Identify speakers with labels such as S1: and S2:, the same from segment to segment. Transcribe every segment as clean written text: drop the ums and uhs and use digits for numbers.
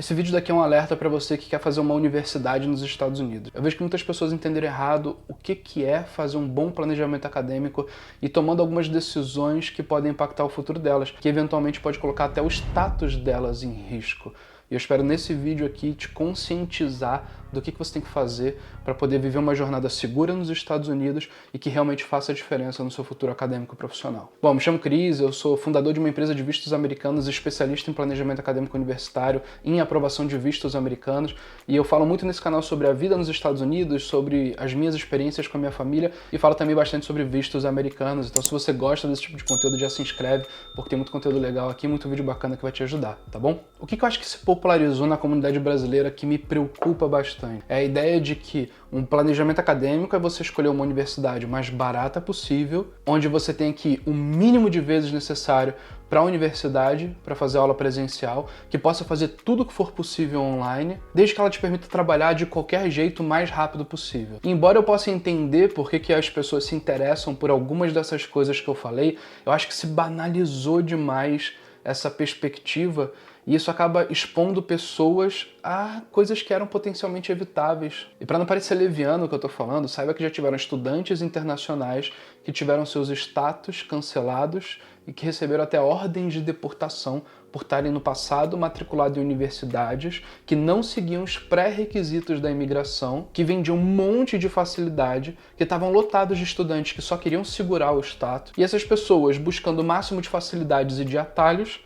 S1: Esse vídeo daqui é um alerta para você que quer fazer uma universidade nos Estados Unidos. Eu vejo que muitas pessoas entenderam errado o que é fazer um bom planejamento acadêmico e tomando algumas decisões que podem impactar o futuro delas, que eventualmente pode colocar até o status delas em risco. E eu espero nesse vídeo aqui te conscientizar do que você tem que fazer para poder viver uma jornada segura nos Estados Unidos e que realmente faça a diferença no seu futuro acadêmico e profissional. Bom, me chamo Cris, eu sou fundador de uma empresa de vistos americanos, especialista em planejamento acadêmico universitário, em aprovação de vistos americanos, e eu falo muito nesse canal sobre a vida nos Estados Unidos, sobre as minhas experiências com a minha família e falo também bastante sobre vistos americanos. Então se você gosta desse tipo de conteúdo, já se inscreve, porque tem muito conteúdo legal aqui, muito vídeo bacana que vai te ajudar, tá bom? O que eu acho que se popularizou na comunidade brasileira que me preocupa bastante é a ideia de que um planejamento acadêmico é você escolher uma universidade mais barata possível, onde você tem que ir o mínimo de vezes necessário para a universidade, para fazer aula presencial, que possa fazer tudo o que for possível online, desde que ela te permita trabalhar de qualquer jeito o mais rápido possível. E embora eu possa entender por que as pessoas se interessam por algumas dessas coisas que eu falei, eu acho que se banalizou demais essa perspectiva e isso acaba expondo pessoas a coisas que eram potencialmente evitáveis. E para não parecer leviano o que eu tô falando, saiba que já tiveram estudantes internacionais que tiveram seus status cancelados e que receberam até ordens de deportação por estarem no passado matriculados em universidades que não seguiam os pré-requisitos da imigração, que vendiam um monte de facilidade, que estavam lotados de estudantes que só queriam segurar o status. E essas pessoas, buscando o máximo de facilidades e de atalhos,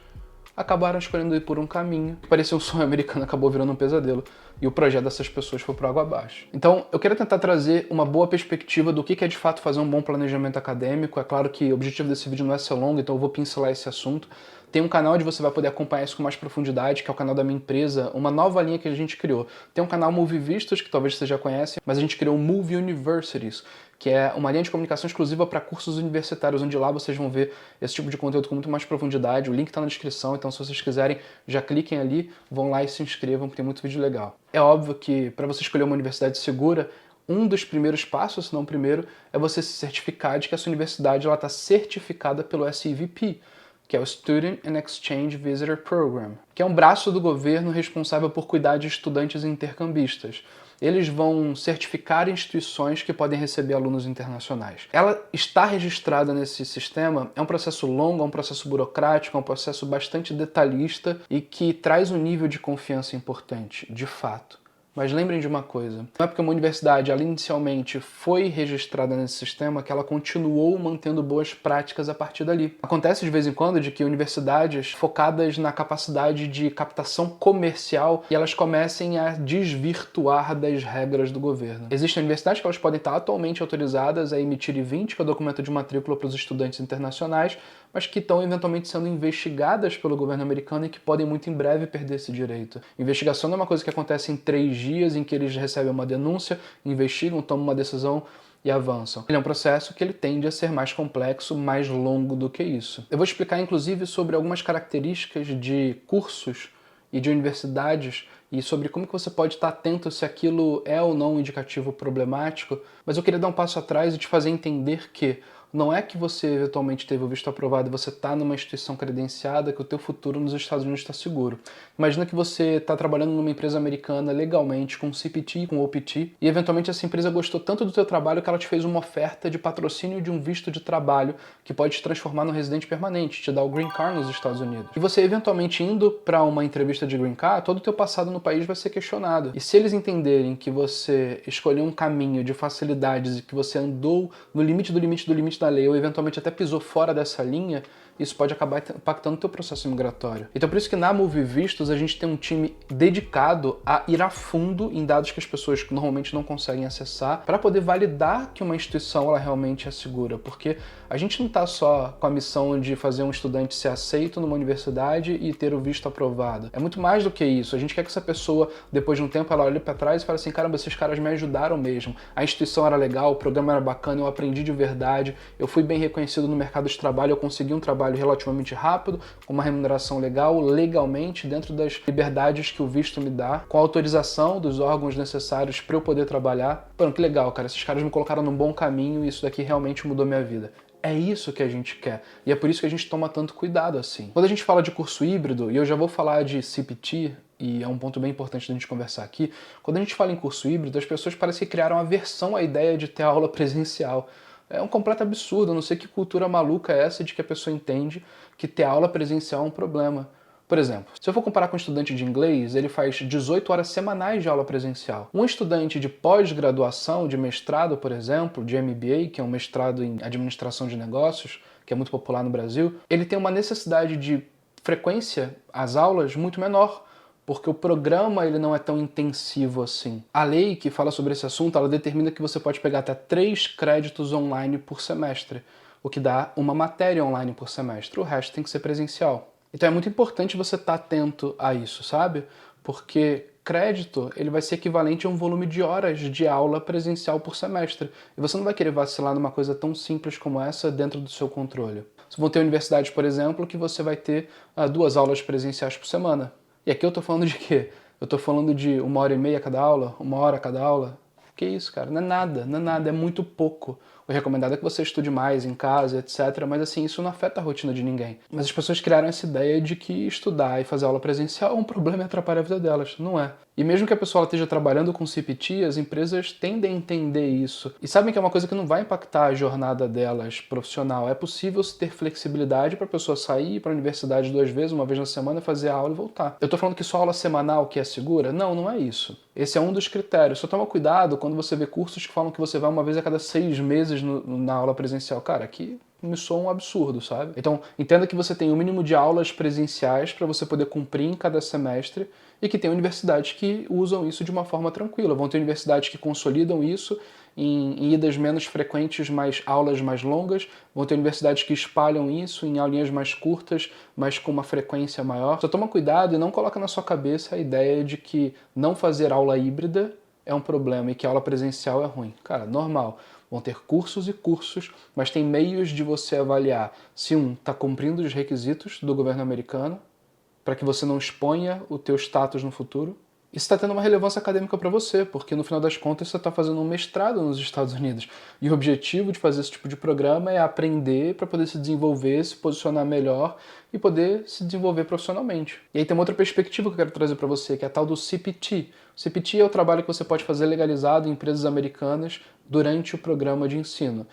S1: acabaram escolhendo ir por um caminho que parecia um sonho americano, acabou virando um pesadelo. E o projeto dessas pessoas foi por água abaixo. Então, eu quero tentar trazer uma boa perspectiva do que é de fato fazer um bom planejamento acadêmico. É claro que o objetivo desse vídeo não é ser longo, então eu vou pincelar esse assunto. Tem um canal onde você vai poder acompanhar isso com mais profundidade, que é o canal da minha empresa, uma nova linha que a gente criou. Tem um canal Movie Vistos, que talvez você já conhece, mas a gente criou o Movie Universities, que é uma linha de comunicação exclusiva para cursos universitários, onde lá vocês vão ver esse tipo de conteúdo com muito mais profundidade. O link está na descrição, então se vocês quiserem, já cliquem ali, vão lá e se inscrevam, porque tem muito vídeo legal. É óbvio que para você escolher uma universidade segura, um dos primeiros passos, se não o primeiro, é você se certificar de que essa universidade está certificada pelo SEVP, que é o Student and Exchange Visitor Program, que é um braço do governo responsável por cuidar de estudantes intercambistas. Eles vão certificar instituições que podem receber alunos internacionais. Ela está registrada nesse sistema, é um processo longo, é um processo burocrático, é um processo bastante detalhista e que traz um nível de confiança importante, de fato. Mas lembrem de uma coisa, não é porque uma universidade ela inicialmente foi registrada nesse sistema que ela continuou mantendo boas práticas a partir dali. Acontece de vez em quando de que universidades focadas na capacidade de captação comercial e elas comecem a desvirtuar das regras do governo. Existem universidades que elas podem estar atualmente autorizadas a emitir I-20, que é o documento de matrícula para os estudantes internacionais, mas que estão eventualmente sendo investigadas pelo governo americano e que podem muito em breve perder esse direito. Investigação não é uma coisa que acontece em 3 dias em que eles recebem uma denúncia, investigam, tomam uma decisão e avançam. Ele é um processo que ele tende a ser mais complexo, mais longo do que isso. Eu vou explicar inclusive sobre algumas características de cursos e de universidades e sobre como que você pode estar atento se aquilo é ou não um indicativo problemático, mas eu queria dar um passo atrás e te fazer entender que não é que você eventualmente teve o visto aprovado e você está numa instituição credenciada que o teu futuro nos Estados Unidos está seguro. Imagina que você está trabalhando numa empresa americana legalmente, com CPT, com OPT, e eventualmente essa empresa gostou tanto do teu trabalho que ela te fez uma oferta de patrocínio de um visto de trabalho que pode te transformar num residente permanente, te dar o Green Card nos Estados Unidos. E você eventualmente indo para uma entrevista de Green Card, todo o teu passado no país vai ser questionado. E se eles entenderem que você escolheu um caminho de facilidades e que você andou no limite do limite do limite da lei ou eventualmente até pisou fora dessa linha, isso pode acabar impactando o teu processo migratório. Então por isso que na Movie Vistos a gente tem um time dedicado a ir a fundo em dados que as pessoas normalmente não conseguem acessar para poder validar que uma instituição ela realmente é segura, porque a gente não está só com a missão de fazer um estudante ser aceito numa universidade e ter o visto aprovado. É muito mais do que isso. A gente quer que essa pessoa, depois de um tempo, ela olhe para trás e fale assim, caramba, esses caras me ajudaram mesmo. A instituição era legal, o programa era bacana, eu aprendi de verdade, eu fui bem reconhecido no mercado de trabalho, eu consegui um trabalho relativamente rápido, com uma remuneração legal, legalmente, dentro das liberdades que o visto me dá, com a autorização dos órgãos necessários para eu poder trabalhar. Pô, que legal, cara, esses caras me colocaram num bom caminho e isso daqui realmente mudou minha vida. É isso que a gente quer. E é por isso que a gente toma tanto cuidado assim. Quando a gente fala de curso híbrido, e eu já vou falar de CPT e é um ponto bem importante da gente conversar aqui, quando a gente fala em curso híbrido, as pessoas parecem que criaram aversão à ideia de ter aula presencial. É um completo absurdo, eu não sei que cultura maluca é essa de que a pessoa entende que ter aula presencial é um problema. Por exemplo, se eu for comparar com um estudante de inglês, ele faz 18 horas semanais de aula presencial. Um estudante de pós-graduação, de mestrado, por exemplo, de MBA, que é um mestrado em administração de negócios, que é muito popular no Brasil, ele tem uma necessidade de frequência às aulas muito menor, porque o programa ele não é tão intensivo assim. A lei que fala sobre esse assunto, ela determina que você pode pegar até 3 créditos online por semestre, o que dá uma matéria online por semestre. O resto tem que ser presencial. Então é muito importante você estar atento a isso, sabe? Porque crédito ele vai ser equivalente a um volume de horas de aula presencial por semestre. E você não vai querer vacilar numa coisa tão simples como essa dentro do seu controle. Vão ter universidades, por exemplo, que você vai ter 2 aulas presenciais por semana. E aqui eu tô falando de quê? Eu tô falando de 1h30 cada aula, 1 hora cada aula. Que isso, cara? Não é nada, não é nada, é muito pouco. O recomendado é que você estude mais em casa, etc. Mas assim, isso não afeta a rotina de ninguém. Mas as pessoas criaram essa ideia de que estudar e fazer aula presencial é um problema e atrapalha a vida delas. Não é. E mesmo que a pessoa esteja trabalhando com CPT, as empresas tendem a entender isso. E sabem que é uma coisa que não vai impactar a jornada delas profissional. É possível se ter flexibilidade para a pessoa sair para a universidade 2 vezes, uma vez na semana, fazer a aula e voltar. Eu tô falando que só aula semanal que é segura? Não, não é isso. Esse é um dos critérios. Só toma cuidado quando você vê cursos que falam que você vai uma vez a cada 6 meses na aula presencial. Cara, aqui me soa um absurdo, sabe? Então, entenda que você tem o mínimo de aulas presenciais para você poder cumprir em cada semestre e que tem universidades que usam isso de uma forma tranquila. Vão ter universidades que consolidam isso em idas menos frequentes, mas aulas mais longas. Vão ter universidades que espalham isso em aulinhas mais curtas, mas com uma frequência maior. Só toma cuidado e não coloca na sua cabeça a ideia de que não fazer aula híbrida é um problema e que aula presencial é ruim. Cara, normal. Vão ter cursos e cursos, mas tem meios de você avaliar se um está cumprindo os requisitos do governo americano, para que você não exponha o teu status no futuro, e se está tendo uma relevância acadêmica para você, porque no final das contas você está fazendo um mestrado nos Estados Unidos. E o objetivo de fazer esse tipo de programa é aprender para poder se desenvolver, se posicionar melhor e poder se desenvolver profissionalmente. E aí tem uma outra perspectiva que eu quero trazer para você, que é a tal do CPT. O CPT é o trabalho que você pode fazer legalizado em empresas americanas durante o programa de ensino.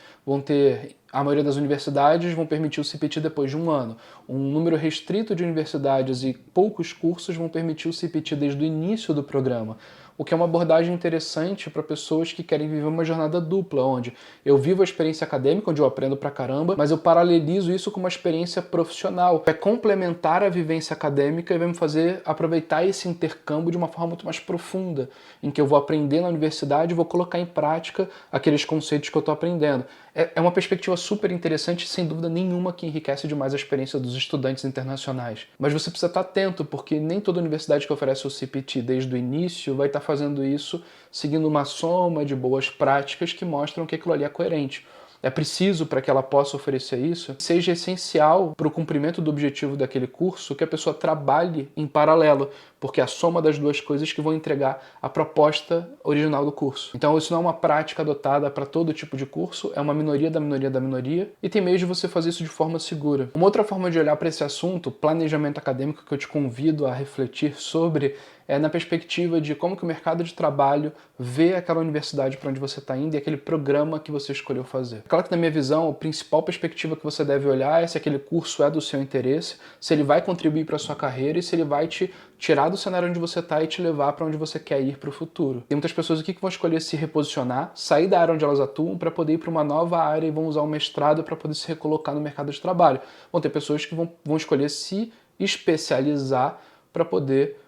S1: A maioria das universidades vão permitir o CPT depois de 1 ano. Um número restrito de universidades e poucos cursos vão permitir o CPT desde o início do programa, o que é uma abordagem interessante para pessoas que querem viver uma jornada dupla, onde eu vivo a experiência acadêmica, onde eu aprendo pra caramba, mas eu paralelizo isso com uma experiência profissional. É complementar a vivência acadêmica e vai me fazer aproveitar esse intercâmbio de uma forma muito mais profunda, em que eu vou aprender na universidade e vou colocar em prática aqueles conceitos que eu estou aprendendo. É uma perspectiva super interessante, sem dúvida nenhuma, que enriquece demais a experiência dos estudantes internacionais. Mas você precisa estar atento, porque nem toda universidade que oferece o CPT desde o início vai estar fazendo isso seguindo uma soma de boas práticas que mostram que aquilo ali é coerente. É preciso, para que ela possa oferecer isso, seja essencial para o cumprimento do objetivo daquele curso que a pessoa trabalhe em paralelo, porque é a soma das duas coisas que vão entregar a proposta original do curso. Então isso não é uma prática adotada para todo tipo de curso, é uma minoria da minoria da minoria, e tem meios de você fazer isso de forma segura. Uma outra forma de olhar para esse assunto, planejamento acadêmico, que eu te convido a refletir sobre, é na perspectiva de como que o mercado de trabalho vê aquela universidade para onde você está indo e aquele programa que você escolheu fazer. Claro que, na minha visão, a principal perspectiva que você deve olhar é se aquele curso é do seu interesse, se ele vai contribuir para a sua carreira e se ele vai te tirar do cenário onde você está e te levar para onde você quer ir para o futuro. Tem muitas pessoas aqui que vão escolher se reposicionar, sair da área onde elas atuam para poder ir para uma nova área e vão usar o mestrado para poder se recolocar no mercado de trabalho. Vão ter pessoas que vão escolher se especializar para poder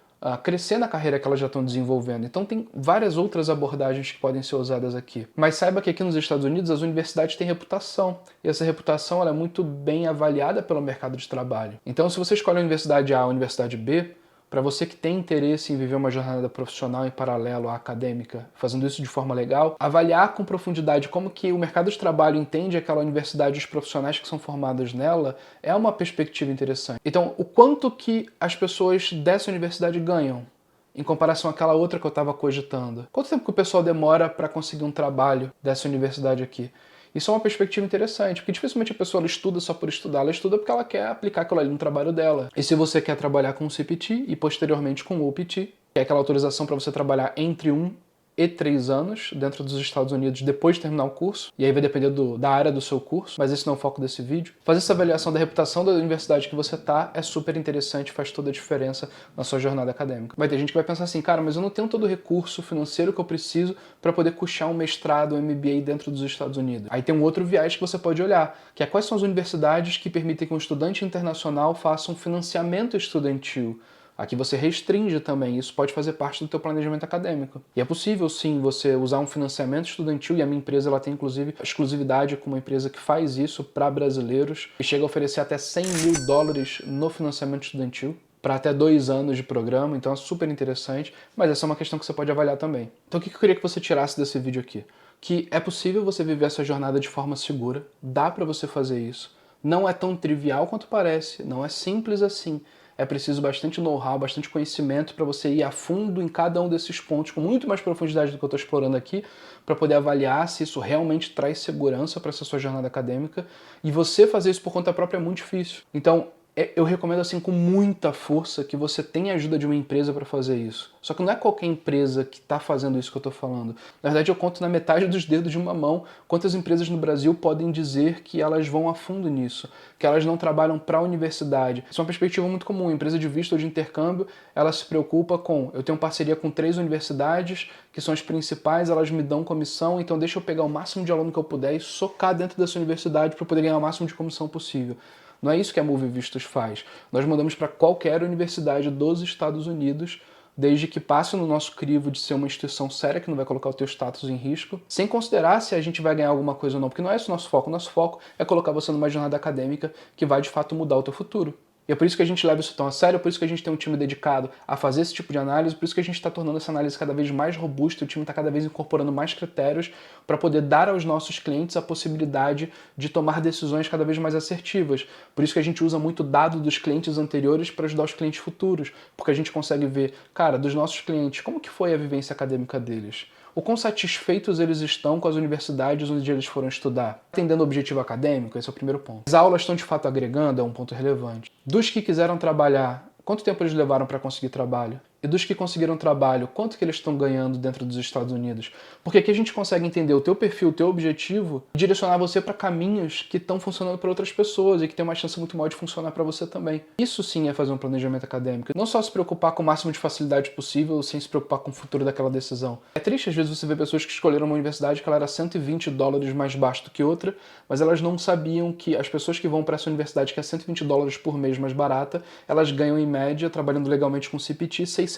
S1: crescer na carreira que elas já estão desenvolvendo. Então tem várias outras abordagens que podem ser usadas aqui. Mas saiba que aqui nos Estados Unidos as universidades têm reputação. E essa reputação ela é muito bem avaliada pelo mercado de trabalho. Então se você escolhe a universidade A ou a universidade B, para você que tem interesse em viver uma jornada profissional em paralelo à acadêmica, fazendo isso de forma legal, avaliar com profundidade como que o mercado de trabalho entende aquela universidade e os profissionais que são formados nela é uma perspectiva interessante. Então, o quanto que as pessoas dessa universidade ganham em comparação àquela outra que eu estava cogitando? Quanto tempo que o pessoal demora para conseguir um trabalho dessa universidade aqui? Isso é uma perspectiva interessante, porque dificilmente a pessoa ela estuda só por estudar, ela estuda porque ela quer aplicar aquilo ali no trabalho dela. E se você quer trabalhar com o CPT e posteriormente com o OPT, que é aquela autorização para você trabalhar entre 1 e 3 anos dentro dos Estados Unidos depois de terminar o curso, e aí vai depender da área do seu curso, mas esse não é o foco desse vídeo. Fazer essa avaliação da reputação da universidade que você tá é super interessante, faz toda a diferença na sua jornada acadêmica. Vai ter gente que vai pensar assim, cara, mas eu não tenho todo o recurso financeiro que eu preciso para poder custear um mestrado, um MBA dentro dos Estados Unidos. Aí tem um outro viés que você pode olhar, que é quais são as universidades que permitem que um estudante internacional faça um financiamento estudantil. Aqui você restringe também, isso pode fazer parte do teu planejamento acadêmico. E é possível sim você usar um financiamento estudantil, e a minha empresa ela tem inclusive exclusividade com uma empresa que faz isso para brasileiros e chega a oferecer até $100 mil no financiamento estudantil para até 2 anos de programa, então é super interessante, mas essa é uma questão que você pode avaliar também. Então o que eu queria que você tirasse desse vídeo aqui? Que é possível você viver essa jornada de forma segura, dá para você fazer isso, não é tão trivial quanto parece, não é simples assim. É preciso bastante know-how, bastante conhecimento para você ir a fundo em cada um desses pontos, com muito mais profundidade do que eu estou explorando aqui, para poder avaliar se isso realmente traz segurança para essa sua jornada acadêmica. E você fazer isso por conta própria é muito difícil. Então, eu recomendo assim com muita força que você tenha a ajuda de uma empresa para fazer isso. Só que não é qualquer empresa que está fazendo isso que eu estou falando. Na verdade, eu conto na metade dos dedos de uma mão quantas empresas no Brasil podem dizer que elas vão a fundo nisso, que elas não trabalham para a universidade. Isso é uma perspectiva muito comum. A empresa de visto ou de intercâmbio, ela se preocupa com, eu tenho parceria com 3 universidades, que são as principais, elas me dão comissão, então deixa eu pegar o máximo de aluno que eu puder e socar dentro dessa universidade para poder ganhar o máximo de comissão possível. Não é isso que a Move Vistos faz. Nós mandamos para qualquer universidade dos Estados Unidos, desde que passe no nosso crivo de ser uma instituição séria, que não vai colocar o teu status em risco, sem considerar se a gente vai ganhar alguma coisa ou não, porque não é esse o nosso foco. O nosso foco é colocar você numa jornada acadêmica que vai de fato mudar o teu futuro. E é por isso que a gente leva isso tão a sério, é por isso que a gente tem um time dedicado a fazer esse tipo de análise, por isso que a gente está tornando essa análise cada vez mais robusta, o time está cada vez incorporando mais critérios para poder dar aos nossos clientes a possibilidade de tomar decisões cada vez mais assertivas. Por isso que a gente usa muito dado dos clientes anteriores para ajudar os clientes futuros, porque a gente consegue ver, cara, dos nossos clientes, como que foi a vivência acadêmica deles? O quão satisfeitos eles estão com as universidades onde eles foram estudar? Atendendo o objetivo acadêmico, esse é o primeiro ponto. As aulas estão de fato agregando, é um ponto relevante. Dos que quiseram trabalhar, quanto tempo eles levaram para conseguir trabalho? E dos que conseguiram trabalho, quanto que eles estão ganhando dentro dos Estados Unidos? Porque aqui a gente consegue entender o teu perfil, o teu objetivo, e direcionar você para caminhos que estão funcionando para outras pessoas e que tem uma chance muito maior de funcionar para você também. Isso sim é fazer um planejamento acadêmico. Não só se preocupar com o máximo de facilidade possível, sem se preocupar com o futuro daquela decisão. É triste às vezes você ver pessoas que escolheram uma universidade que ela era $120 mais baixa do que outra, mas elas não sabiam que as pessoas que vão para essa universidade que é $120 por mês mais barata, elas ganham em média, trabalhando legalmente com CPT, $600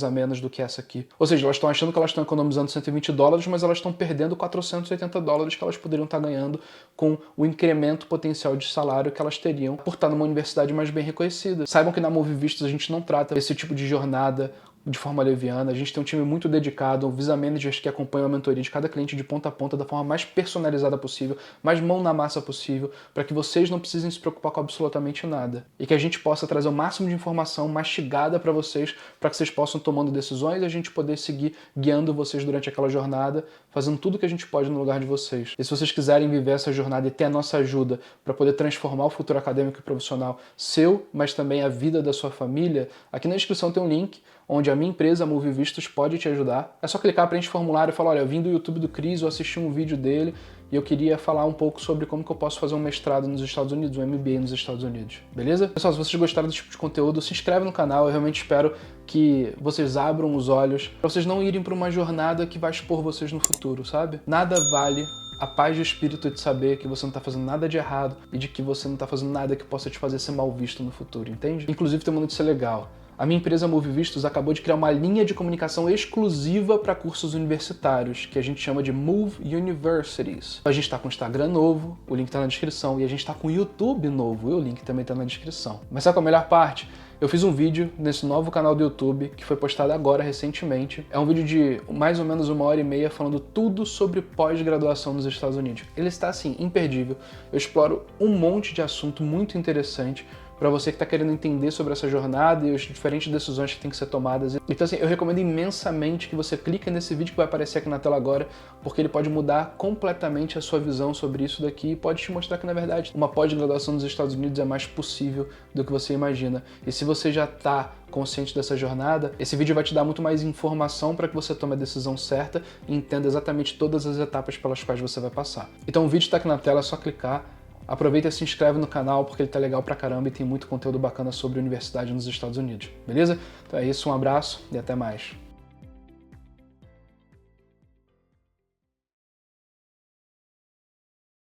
S1: a menos do que essa aqui. Ou seja, elas estão achando que elas estão economizando $120, mas elas estão perdendo $480 que elas poderiam estar ganhando com o incremento potencial de salário que elas teriam por estar numa universidade mais bem reconhecida. Saibam que na Move Vistos a gente não trata esse tipo de jornada de forma leviana, a gente tem um time muito dedicado, visa managers que acompanham a mentoria de cada cliente de ponta a ponta da forma mais personalizada possível, mais mão na massa possível, para que vocês não precisem se preocupar com absolutamente nada. E que a gente possa trazer o máximo de informação mastigada para vocês, para que vocês possam tomando decisões e a gente poder seguir guiando vocês durante aquela jornada, fazendo tudo que a gente pode no lugar de vocês. E se vocês quiserem viver essa jornada e ter a nossa ajuda para poder transformar o futuro acadêmico e profissional seu, mas também a vida da sua família, aqui na descrição tem um link onde a minha empresa, a Move Vistos, pode te ajudar. É só clicar, preenche o formulário e falar, olha, eu vim do YouTube do Cris, eu assisti um vídeo dele e eu queria falar um pouco sobre como que eu posso fazer um mestrado nos Estados Unidos, um MBA nos Estados Unidos. Beleza? Pessoal, se vocês gostaram desse tipo de conteúdo, se inscreve no canal, eu realmente espero que vocês abram os olhos para vocês não irem para uma jornada que vai expor vocês no futuro, sabe? Nada vale a paz de espírito de saber que você não está fazendo nada de errado e de que você não está fazendo nada que possa te fazer ser mal visto no futuro, entende? Inclusive tem uma notícia legal. A minha empresa Move Vistos acabou de criar uma linha de comunicação exclusiva para cursos universitários, que a gente chama de Move Universities. A gente está com o Instagram novo, o link está na descrição, e a gente está com o YouTube novo, e o link também está na descrição. Mas sabe qual é a melhor parte? Eu fiz um vídeo nesse novo canal do YouTube, que foi postado agora, recentemente. É um vídeo de mais ou menos 1h30 falando tudo sobre pós-graduação nos Estados Unidos. Ele está, assim, imperdível. Eu exploro um monte de assunto muito interessante para você que está querendo entender sobre essa jornada e as diferentes decisões que tem que ser tomadas. Então assim, eu recomendo imensamente que você clique nesse vídeo que vai aparecer aqui na tela agora, porque ele pode mudar completamente a sua visão sobre isso daqui e pode te mostrar que, na verdade, uma pós-graduação nos Estados Unidos é mais possível do que você imagina. E se você já está consciente dessa jornada, esse vídeo vai te dar muito mais informação para que você tome a decisão certa e entenda exatamente todas as etapas pelas quais você vai passar. Então o vídeo está aqui na tela, é só clicar. Aproveita e se inscreve no canal porque ele tá legal pra caramba e tem muito conteúdo bacana sobre universidade nos Estados Unidos, beleza? Então é isso, um abraço e até mais.